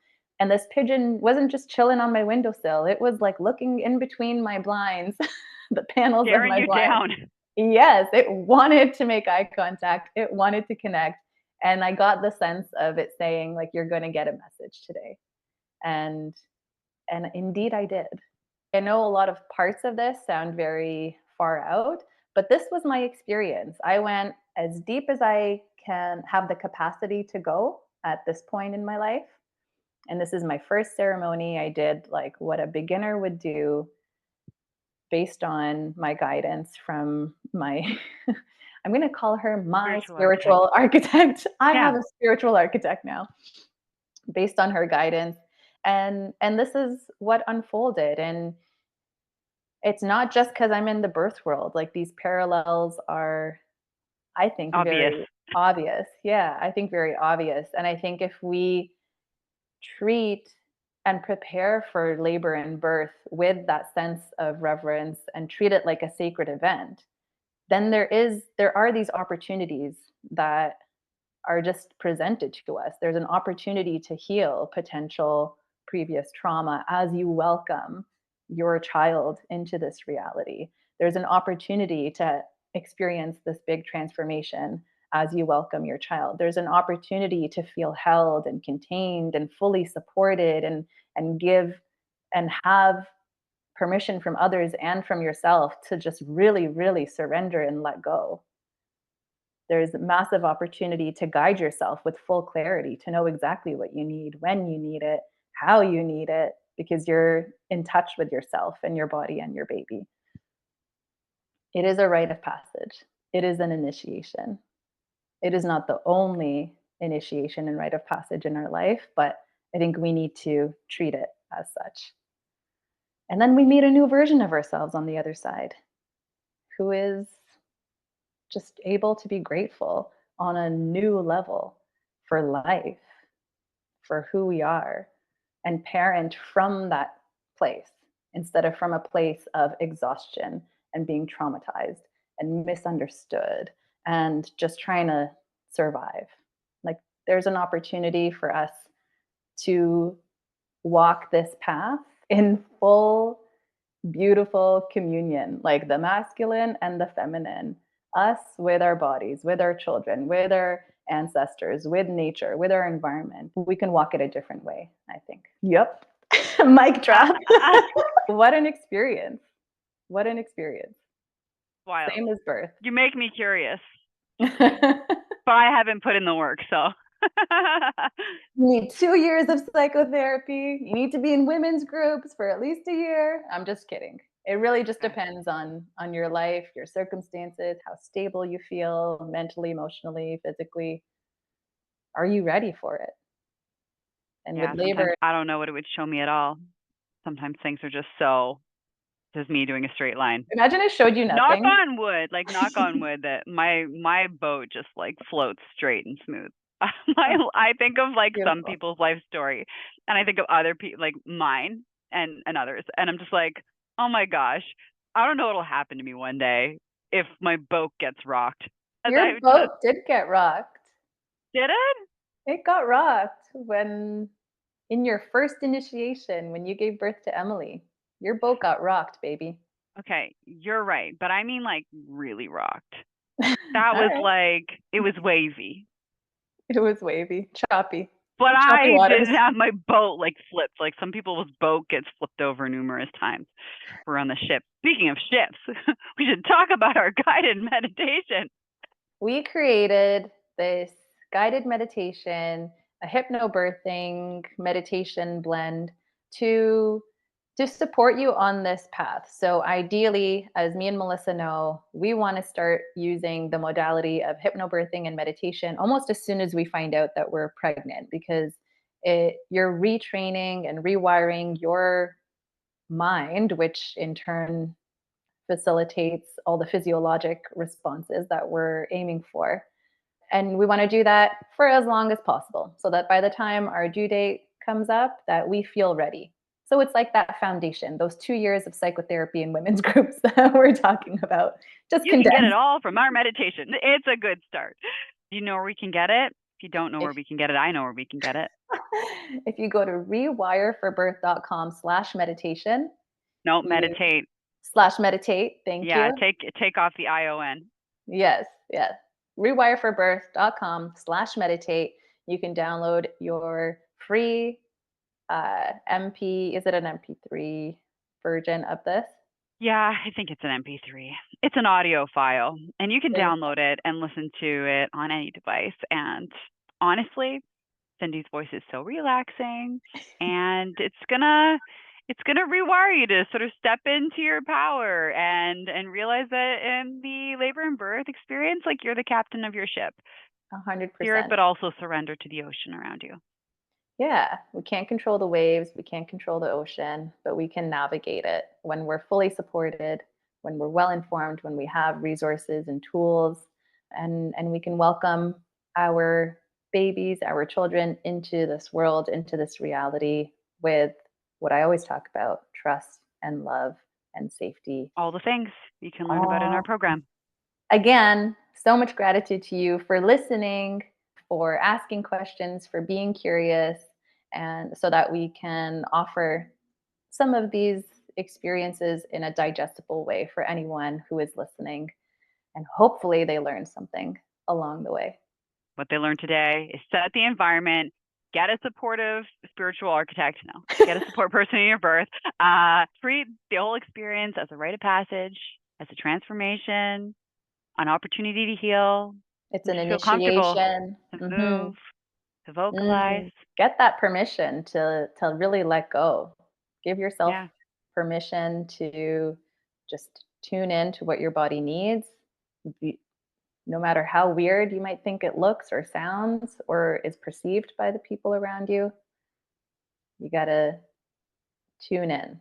And this pigeon wasn't just chilling on my windowsill, it was like looking in between my blinds, the panels of Staring my you blinds. down. Yes, it wanted to make eye contact. It wanted to connect. And I got the sense of it saying, like, you're going to get a message today. And indeed I did. I know a lot of parts of this sound very far out, but this was my experience. I went as deep as I can have the capacity to go at this point in my life. And this is my first ceremony. I did like what a beginner would do based on my guidance from my I'm going to call her my Spiritual architect. spiritual architect. I Yeah, have a spiritual architect now, based on her guidance. And this is what unfolded. And it's not just because I'm in the birth world. Like, these parallels are, I think, obvious. very obvious. Yeah, I think very obvious. And I think if we treat and prepare for labor and birth with that sense of reverence and treat it like a sacred event, then there are these opportunities that are just presented to us. There's an opportunity to heal potential previous trauma as you welcome your child into this reality. There's an opportunity to experience this big transformation as you welcome your child. There's an opportunity to feel held and contained and fully supported, and give and have permission from others and from yourself to just really, really surrender and let go. There's massive opportunity to guide yourself with full clarity, to know exactly what you need, when you need it, how you need it, because you're in touch with yourself and your body and your baby. It is a rite of passage. It is an initiation. It is not the only initiation and rite of passage in our life, but I think we need to treat it as such. And then we meet a new version of ourselves on the other side, who is just able to be grateful on a new level for life, for who we are, and parent from that place instead of from a place of exhaustion and being traumatized and misunderstood and just trying to survive. Like, there's an opportunity for us to walk this path in full beautiful communion, like the masculine and the feminine, us with our bodies, with our children, with our ancestors, with nature, with our environment. We can walk it a different way, I think. Yep. Mic drop. What an experience. What an experience. Wild. Same as birth. You make me curious, but I haven't put in the work, so. You need 2 years of psychotherapy. You need to be in women's groups for at least a year. I'm just kidding. It really just Okay. depends on your life, your circumstances, how stable you feel mentally, emotionally, physically. Are you ready for it? And with Yeah, sometimes labor, I don't know what it would show me at all. Sometimes things are just me doing a straight line. imagine it showed you Knock nothing. on wood, like, knock on wood that my boat just, like, floats straight and smooth. Oh, I think of, like, some beautiful. people's life story, and I think of other people like, mine and others, and I'm just like, "Oh my gosh, I don't know what'll happen to me one day if my boat gets rocked." As I Your just boat did get rocked. did it? It got rocked when in your first initiation, when you gave birth to Emily. Your boat got rocked, baby. Okay, you're right, but I mean, like, really rocked. That was Alright. like it was wavy. It was wavy, choppy, But choppy I waters. didn't have my boat, like, flipped, like, some people's boat gets flipped over numerous times. We're on the ship. Speaking of ships, we should talk about our guided meditation. We created this guided meditation, a hypnobirthing meditation blend to support you on this path. So ideally, as me and Melissa know, we want to start using the modality of hypnobirthing and meditation almost as soon as we find out that we're pregnant, because you're retraining and rewiring your mind, which in turn facilitates all the physiologic responses that we're aiming for. And we want to do that for as long as possible so that by the time our due date comes up that we feel ready. So it's like that foundation, those 2 years of psychotherapy in women's groups that we're talking about, just You can get it condensed. all from our meditation. It's a good start. Do you know where we can get it? If you don't know where If we can get it, I know where we can get it. if you go to rewireforbirth.com/meditation, No, you meditate. slash meditate, thank Yeah, you. take off the ION. Yes, yes. Rewireforbirth.com/meditate. You can download your free MP. Is it an MP3 version of this? Yeah, I think it's an MP3. It's an audio file, and you can There you download it and listen to it on any device. And honestly, Cindy's voice is so relaxing, and it's gonna rewire you to sort of step into your power and realize that in the labor and birth experience, like, you're the captain of your ship. go. Steer it, 100%. but also surrender to the ocean around you. Yeah, we can't control the waves, we can't control the ocean, but we can navigate it when we're fully supported, when we're well informed, when we have resources and tools, and we can welcome our babies, our children into this world, into this reality with what I always talk about, trust and love and safety. All the things you can learn about in our All program. again, so much gratitude to you for listening, for asking questions, for being curious, and so that we can offer some of these experiences in a digestible way for anyone who is listening. And hopefully, they learn something along the way. What they learned today is set the environment, get a supportive spiritual architect, no, get a support person in your birth, treat the whole experience as a rite of passage, as a transformation, an opportunity to heal, It's and an just feel comfortable initiation. to Hmm. move, to vocalize. Get that permission to really let go. Give yourself Yeah, permission to just tune in to what your body needs. Be, no matter how weird you might think it looks or sounds or is perceived by the people around you, you got to tune in.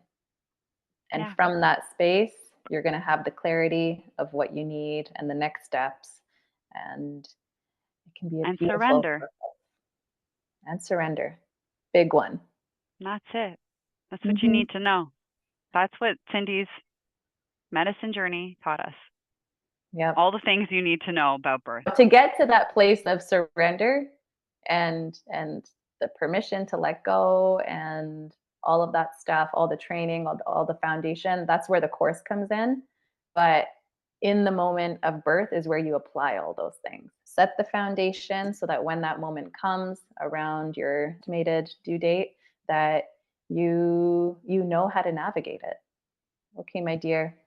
And yeah. from that space, you're going to have the clarity of what you need and the next steps. And it can be a And beautiful surrender. process. And surrender. Big one. And that's it. That's what you Hmm. need to know. That's what Cindy's medicine journey taught us. Yep. All the things you need to know about birth. To get to that place of surrender and the permission to let go and all of that stuff, all the training, all the foundation, that's where the course comes in. But in the moment of birth is where you apply all those things. Set the foundation so that when that moment comes around your estimated due date, that you know how to navigate it. Okay, my dear,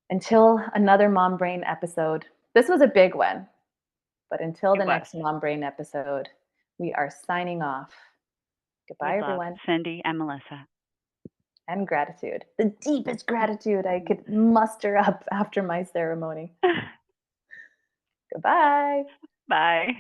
Until another Mom Brain episode. This was a big one, but until It the was. next Mom Brain episode, we are signing off. Goodbye, With love, everyone. Cindy and Melissa. And gratitude. The deepest gratitude I could muster up after my ceremony. Goodbye. Bye.